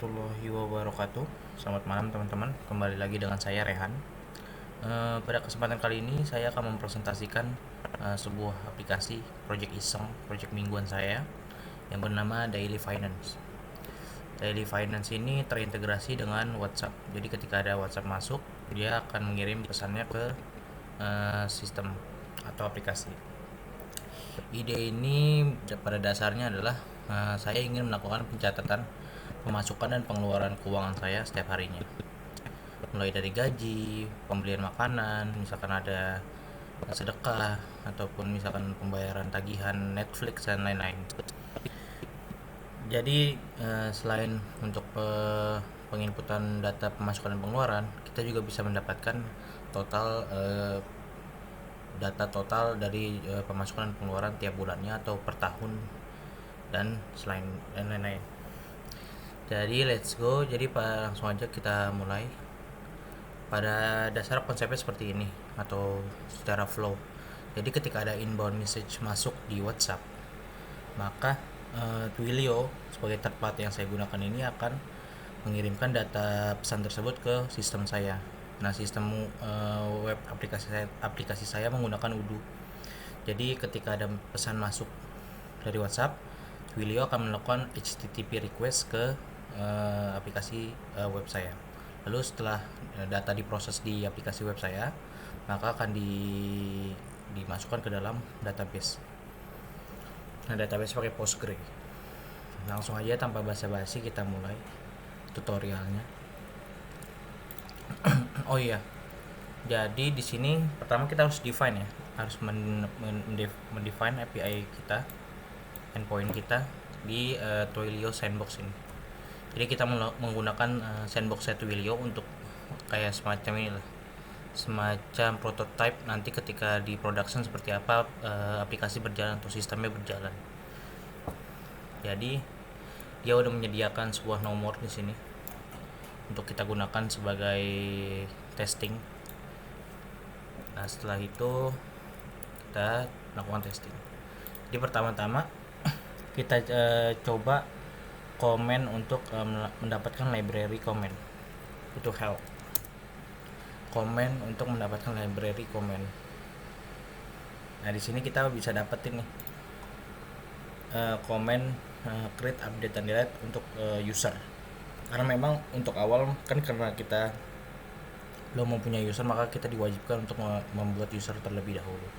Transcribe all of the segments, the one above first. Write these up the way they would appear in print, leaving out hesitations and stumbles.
warahmatullahi wabarakatuh. Selamat malam teman-teman. Kembali lagi dengan saya Rehan. Pada kesempatan kali ini saya akan mempresentasikan sebuah aplikasi project iseng, project mingguan saya yang bernama Daily Finance. Daily Finance ini terintegrasi dengan WhatsApp. Jadi ketika ada WhatsApp masuk, dia akan mengirim pesannya ke sistem atau aplikasi. Ide ini pada dasarnya adalah saya ingin melakukan pencatatan pemasukan dan pengeluaran keuangan saya setiap harinya, mulai dari gaji, pembelian makanan, misalkan ada sedekah, ataupun misalkan pembayaran tagihan Netflix dan lain-lain. Jadi selain untuk penginputan data pemasukan dan pengeluaran, kita juga bisa mendapatkan total data total dari pemasukan dan pengeluaran tiap bulannya atau per tahun dan lain-lain. Jadi let's go. Jadi langsung aja kita mulai. Pada dasar konsepnya seperti ini atau secara flow. Jadi ketika ada inbound message masuk di WhatsApp, maka Twilio sebagai third party yang saya gunakan ini akan mengirimkan data pesan tersebut ke sistem saya. Nah, sistem web aplikasi saya menggunakan Udu. Jadi ketika ada pesan masuk dari WhatsApp, Twilio akan melakukan HTTP request ke aplikasi web saya. Lalu setelah data diproses di aplikasi web saya, maka akan dimasukkan ke dalam database. Nah, database pakai Postgre. Langsung aja tanpa basa-basi kita mulai tutorialnya. Oh iya. Jadi di sini pertama kita harus define ya, harus mendefine API kita, endpoint kita di Twilio Sandbox ini. Jadi kita menggunakan sandbox Twilio untuk kayak semacam ini lah, semacam prototype nanti ketika di production seperti apa aplikasi berjalan atau sistemnya berjalan. Jadi dia udah menyediakan sebuah nomor di sini untuk kita gunakan sebagai testing. Nah, setelah itu kita lakukan testing. Jadi pertama-tama kita coba komen untuk mendapatkan library comment. Itu help. Komen untuk mendapatkan library comment. Nah, di sini kita bisa dapetin nih komen create, update, dan delete untuk user. Karena memang untuk awal kan karena kita belum mempunyai user, maka kita diwajibkan untuk membuat user terlebih dahulu.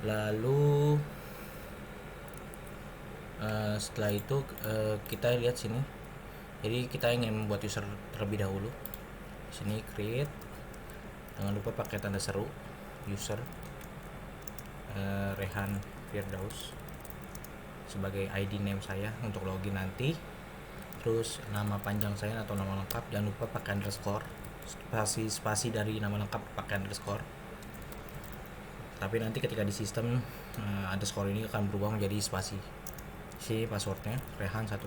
Lalu setelah itu kita lihat sini. Jadi kita ingin membuat user terlebih dahulu. Sini create, jangan lupa pakai tanda seru user Rehan Firdaus sebagai ID name saya untuk login nanti. Terus nama panjang saya atau nama lengkap jangan lupa pakai underscore, spasi dari nama lengkap pakai underscore. Tapi nanti ketika di sistem underscore ini akan berubah menjadi spasi. Si passwordnya Rehan 123.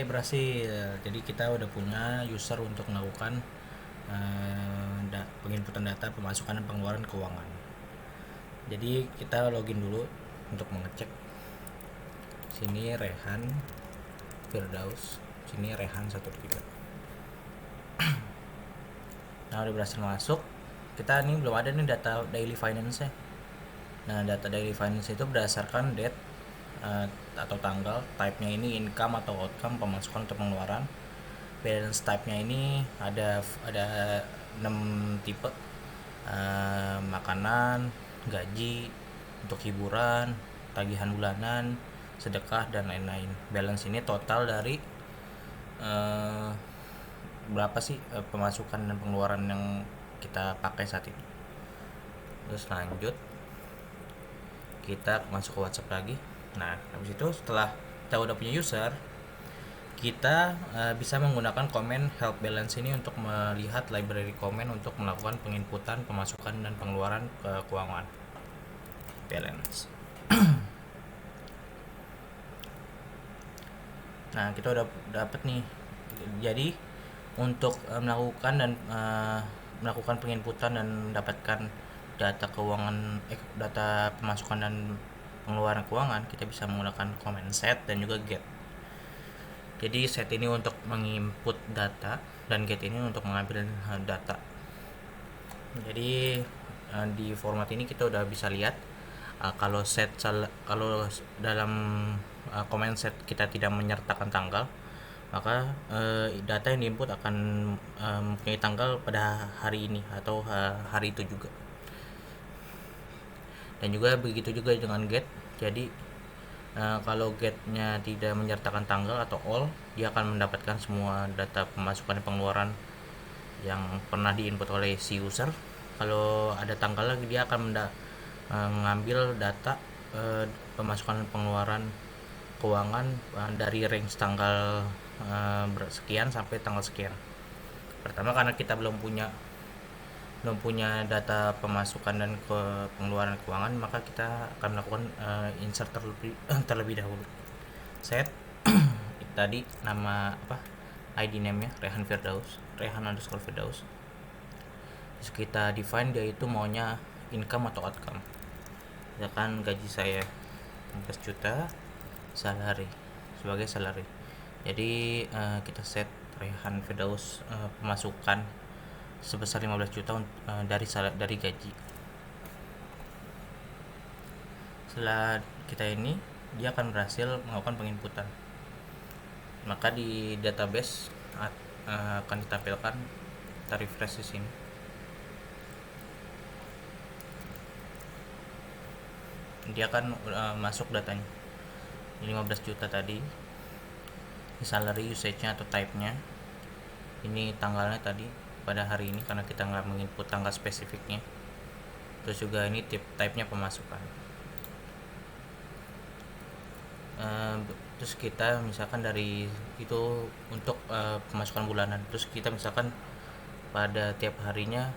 Berhasil. Jadi kita udah punya user untuk melakukan penginputan data pemasukan dan pengeluaran keuangan. Jadi kita login dulu untuk mengecek. Sini Rehan Firdaus, sini Rehan 123. Nah, udah berhasil masuk. Kita nih belum ada nih data daily finance nya. Nah, data daily finance itu berdasarkan date atau tanggal. Type nya ini income atau outcome, pemasukan atau pengeluaran. Balance type nya ini ada 6 tipe, makanan, gaji, untuk hiburan, tagihan bulanan, sedekah, dan lain-lain. Balance ini total dari berapa sih pemasukan dan pengeluaran yang kita pakai saat itu. Terus lanjut kita masuk ke WhatsApp lagi. Nah, habis itu setelah kita udah punya user, kita bisa menggunakan komen help balance ini untuk melihat library comment untuk melakukan penginputan pemasukan dan pengeluaran ke keuangan balance. Nah, kita udah dapet nih. Jadi untuk melakukan penginputan dan mendapatkan data keuangan, data pemasukan dan pengeluaran keuangan, kita bisa menggunakan command set dan juga get. Jadi set ini untuk menginput data dan get ini untuk mengambil data. Jadi di format ini kita udah bisa lihat kalau dalam command set kita tidak menyertakan tanggal, maka data yang diinput akan mempunyai tanggal pada hari ini atau hari itu juga. Dan juga begitu juga dengan get. Jadi kalau getnya tidak menyertakan tanggal atau all, dia akan mendapatkan semua data pemasukan dan pengeluaran yang pernah diinput oleh si user. Kalau ada tanggal lagi, dia akan mengambil data pemasukan dan pengeluaran keuangan dari range tanggal sekian sampai tanggal sekian. Pertama, karena kita belum punya data pemasukan dan pengeluaran keuangan, maka kita akan melakukan insert terlebih dahulu. Set tadi nama ID name-nya Rehan_Firdaus. Terus kita define dia itu maunya income atau outcome. Misalkan gaji saya 15 juta sebagai salary. Jadi kita set Rehan Firdaus pemasukan sebesar 15 juta dari gaji. Setelah kita ini, dia akan berhasil melakukan penginputan. Maka di database akan ditampilkan, kita refresh di sini. Dia akan masuk datanya. 15 juta tadi. Ini salary usage-nya atau type-nya. Ini tanggalnya tadi pada hari ini karena kita nggak menginput tanggal spesifiknya. Terus juga ini type-nya pemasukan. Terus kita misalkan dari itu untuk pemasukan bulanan. Terus kita misalkan pada tiap harinya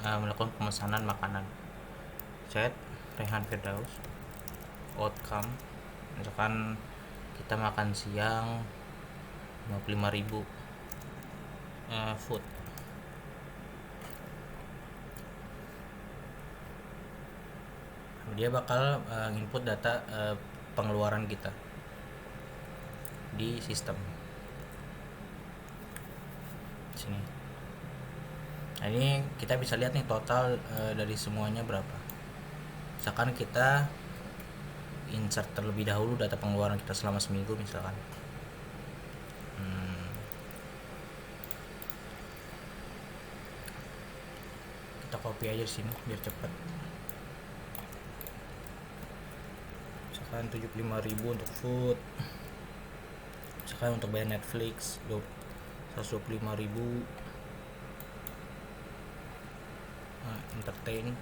melakukan pemesanan makanan. Set Rehan Firdaus outcome, misalkan kita makan siang 55.000 food. Dia bakal input data pengeluaran kita di sistem sini. Nah, ini kita bisa lihat nih total dari semuanya berapa. Misalkan kita insert terlebih dahulu data pengeluaran kita selama seminggu misalkan. Kita copy aja di sini biar cepat. Misalkan 75.000 untuk food. Misalkan untuk bayar Netflix 125.000. Entertain.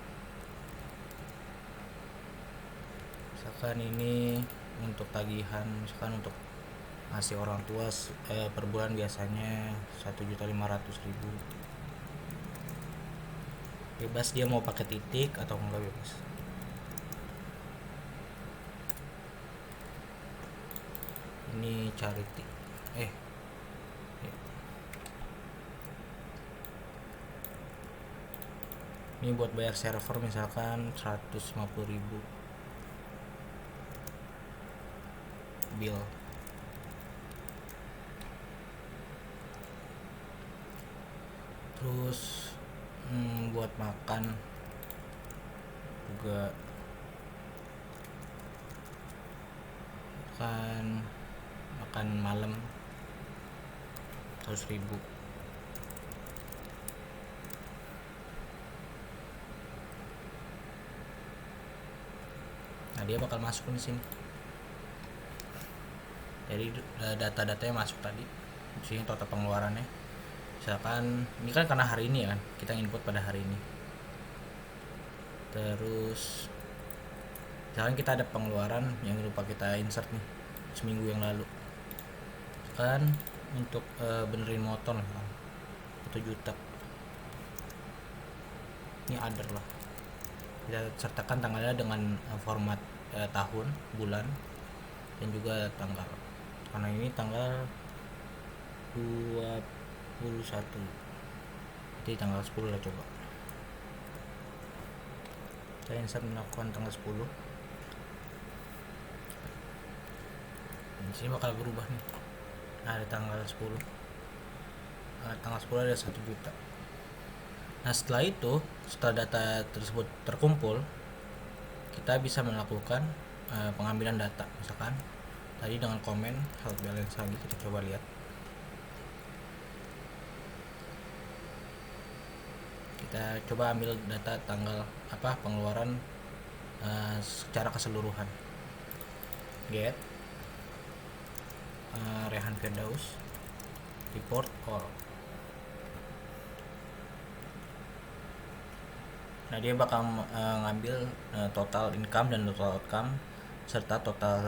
Misalkan ini untuk tagihan, misalkan untuk ngasih orang tua per bulan biasanya 1.500.000. Bebas dia mau pakai titik atau enggak bebas. Ini charity. Ini buat bayar server misalkan 150.000 bill. Terus buat makan juga makan malam 100.000. Nah, dia bakal masuk di sini. Jadi data-datanya masuk tadi. Di sini total pengeluarannya. Misalkan ini kan karena hari ini ya kan, kita input pada hari ini. Terus misalkan kita ada pengeluaran yang lupa kita insert nih seminggu yang lalu. Kan untuk benerin motor 1 juta. Ini other lah. Kita sertakan tanggalnya dengan format tahun, bulan, dan juga tanggal. Karena ini tanggal 21, jadi tanggal 10 lah coba. Saya insert melakukan tanggal 10. Di sini bakal berubah nih. Nah, ada tanggal 10. Tanggal 10 ada 1 juta. Nah, setelah itu, setelah data tersebut terkumpul, kita bisa melakukan pengambilan data. Misalkan tadi dengan komen health balance lagi, kita coba lihat. Kita coba ambil data tanggal pengeluaran secara keseluruhan. Get Rehan Firdaus report all. Nah, dia bakal ngambil total income dan total outcome serta total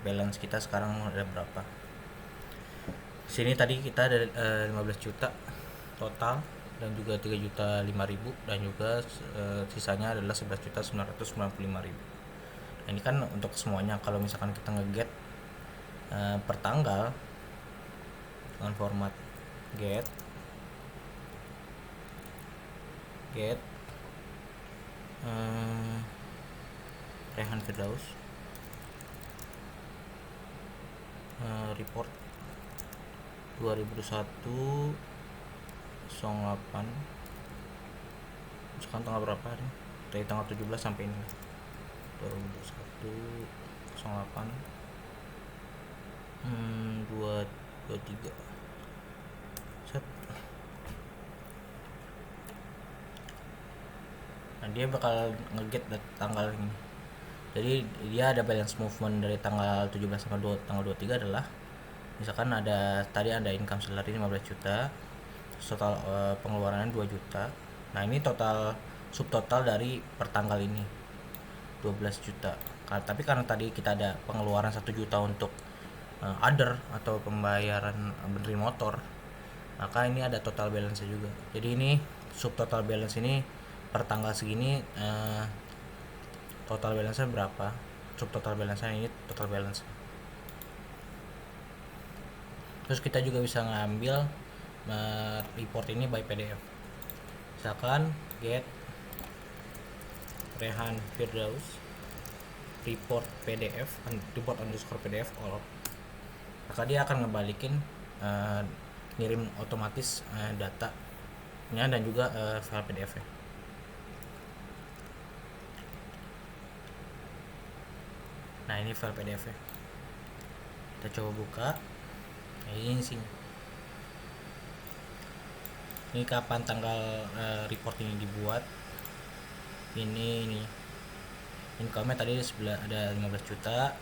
balance kita sekarang ada berapa. Sini tadi kita ada 15 juta total dan juga 3.005.000 dan juga sisanya adalah 11.995.000. Nah, ini kan untuk semuanya. Kalau misalkan kita nge-get per tanggal dengan format get Rehan Firdaus report 2021 08, misalkan tanggal berapa nih, dari tanggal 17 sampai ini 2021 08 223 set. Nah, dia bakal nge-get tanggal ini. Jadi dia ada balance movement dari tanggal 17 sampai tanggal 23 adalah misalkan tadi ada income salary 15 juta, total pengeluarannya 2 juta. Nah, ini total subtotal dari per tanggal ini 12 juta. Tapi karena tadi kita ada pengeluaran 1 juta untuk other atau pembayaran benerin motor, maka ini ada total balance juga. Jadi ini subtotal balance ini per tanggal segini total balance berapa, subtotal balance ini total balance. Terus kita juga bisa ngambil report ini by PDF. Misalkan get Rehan Firdaus report PDF, report underscore PDF all, maka dia akan ngebalikin ngirim otomatis datanya dan juga file PDF nya. Nah, ini file PDF nya, kita coba buka. Nah, ini sih, ini kapan tanggal report ini dibuat. Ini income tadi ada 15 juta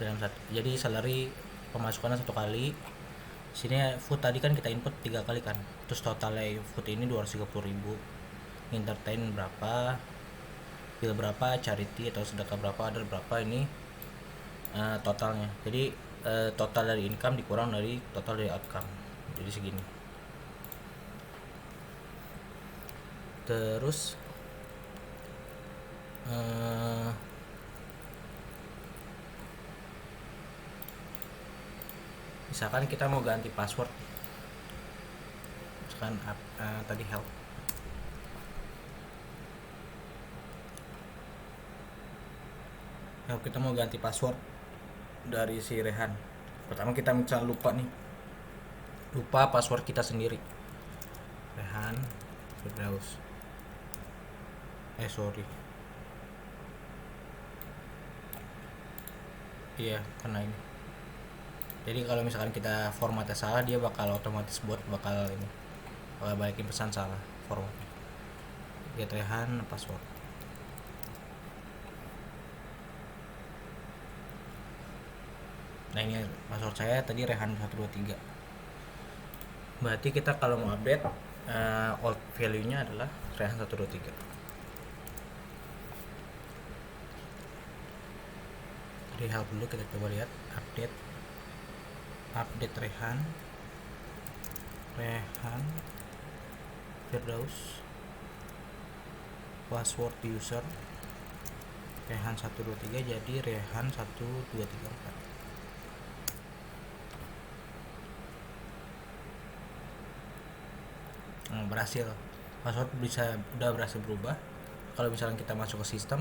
dalam jadi salary pemasukannya 1 kali. Sini food tadi kan kita input 3 kali kan, terus totalnya food ini 230.000, entertain berapa, bill berapa, charity atau sedekah berapa, ada berapa, ini totalnya. Jadi total dari income dikurang dari total dari outcome, jadi segini. Terus misalkan kita mau ganti password, misalkan tadi help, kita mau ganti password dari si Rehan. Pertama kita misalnya lupa password kita sendiri, Rehan Firdaus, iya karena ini. Jadi kalau misalkan kita formatnya salah, dia bakal otomatis bakal balikin pesan salah formatnya. Get Rehan password. Nah, ini password saya tadi Rehan 123. Berarti kita kalau mau update old value nya adalah Rehan 123. Di help dulu, kita coba lihat update Rehan Firdaus password user Rehan 123 jadi Rehan 1234. Berhasil, password udah berhasil berubah. kalau misalnya kita masuk ke sistem,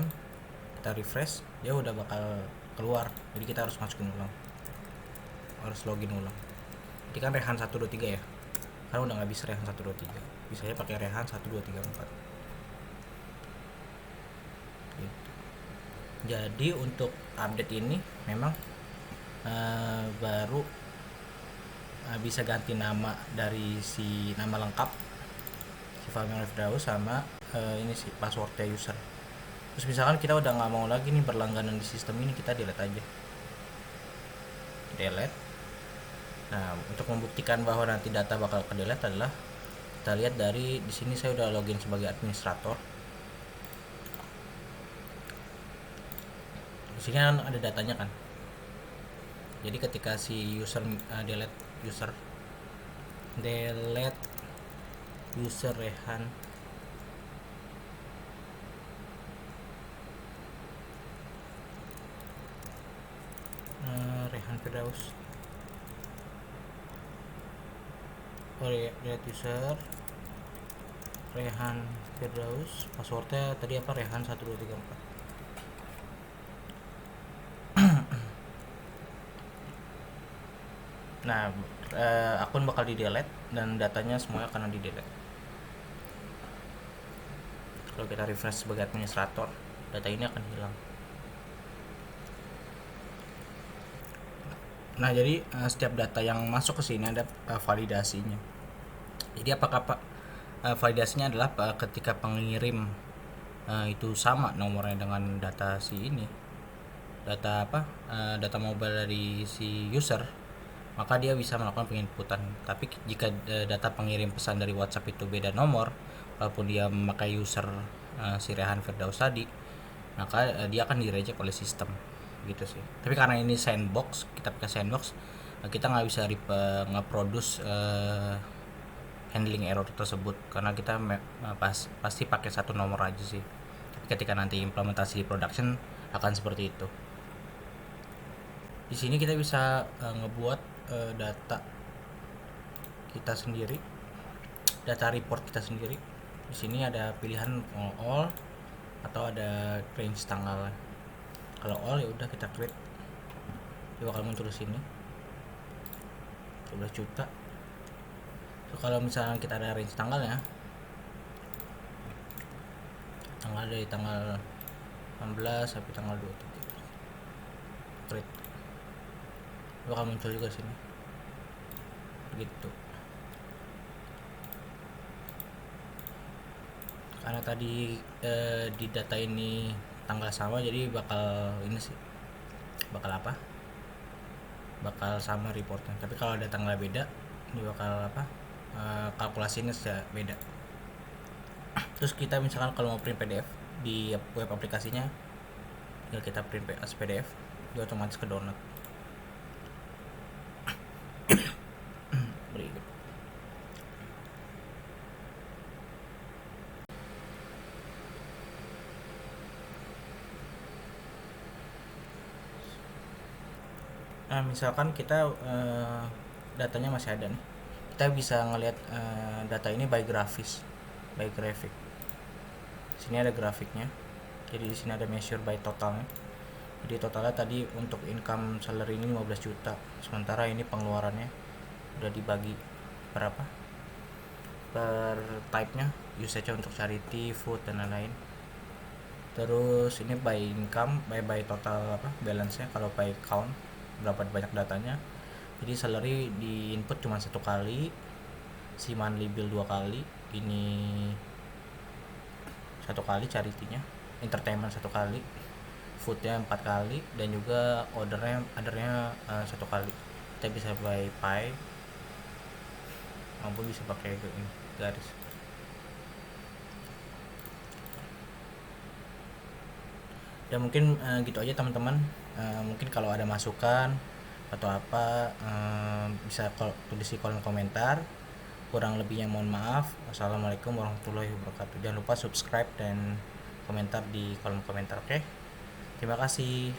kita refresh, dia udah bakal keluar. Jadi kita harus masukin ulang, harus login ulang. Jadi kan Rehan 123 ya, kan udah nggak bisa Rehan 123, bisanya pakai Rehan 1234 gitu. Jadi untuk update ini memang baru bisa ganti nama dari si nama lengkap si Fabian Firdaus sama ini sih passwordnya user. Terus misalkan kita udah nggak mau lagi nih berlangganan di sistem ini, kita delete aja, delete. Nah, untuk membuktikan bahwa nanti data bakal ke delete adalah kita lihat dari di sini saya udah login sebagai administrator. Di sini kan ada datanya kan. Jadi ketika si user delete user Rehan Firdaus, delete user Rehan Firdaus, passwordnya tadi apa, Rehan 1234. Nah, akun bakal di delete dan datanya semuanya akan di delete. Kalau kita refresh sebagai administrator, data ini akan hilang. Nah, jadi setiap data yang masuk ke sini ada validasinya. Jadi apakah validasinya adalah ketika pengirim itu sama nomornya dengan data si ini, data mobile dari si user, maka dia bisa melakukan penginputan. Tapi jika data pengirim pesan dari WhatsApp itu beda nomor, walaupun dia memakai user si Rehan Firdaus tadi, maka dia akan direject oleh sistem gitu sih. Tapi karena ini sandbox, kita pakai sandbox, kita nggak bisa nge-produce handling error tersebut karena kita pasti pakai satu nomor aja sih. Tapi ketika nanti implementasi di production akan seperti itu. Di sini kita bisa ngebuat data kita sendiri, data report kita sendiri. Di sini ada pilihan all atau ada range tanggal. Kalau all ya udah kita create, dia bakal muncul di sini 12 juta. So, kalau misalnya kita ada range tanggalnya, tanggal dari tanggal 16 sampai tanggal 23, create, dia bakal muncul juga sini gitu. Karena tadi di data ini tanggal sama, jadi bakal ini sih, bakal sama reportnya. Tapi kalau ada tanggal beda, ini bakal kalkulasinya beda. Terus kita misalkan kalau mau print PDF di web aplikasinya, tinggal kita print as PDF, dia otomatis ke download. Berikut. Nah, misalkan kita datanya masih ada nih, kita bisa ngelihat data ini by grafis, by graphic. Sini ada grafiknya, jadi di sini ada measure by totalnya. Jadi totalnya tadi untuk income salary ini 15 juta, sementara ini pengeluarannya udah dibagi berapa per type-nya, usage untuk charity, food dan lain-lain. Terus ini by income, by total balance-nya. Kalau by count berapa banyak datanya. Jadi salary di input cuma 1 kali, si monthly bill 2 kali, ini 1 kali, charity-nya, entertainment 1 kali, foodnya 4 kali, dan juga othernya 1 kali. Kita bisa by pie maupun bisa pakai garis. Dan mungkin gitu aja teman-teman. Mungkin kalau ada masukan atau apa bisa tulis di kolom komentar. Kurang lebihnya mohon maaf. Wassalamualaikum warahmatullahi wabarakatuh. Jangan lupa subscribe dan komentar di kolom komentar, oke? Terima kasih.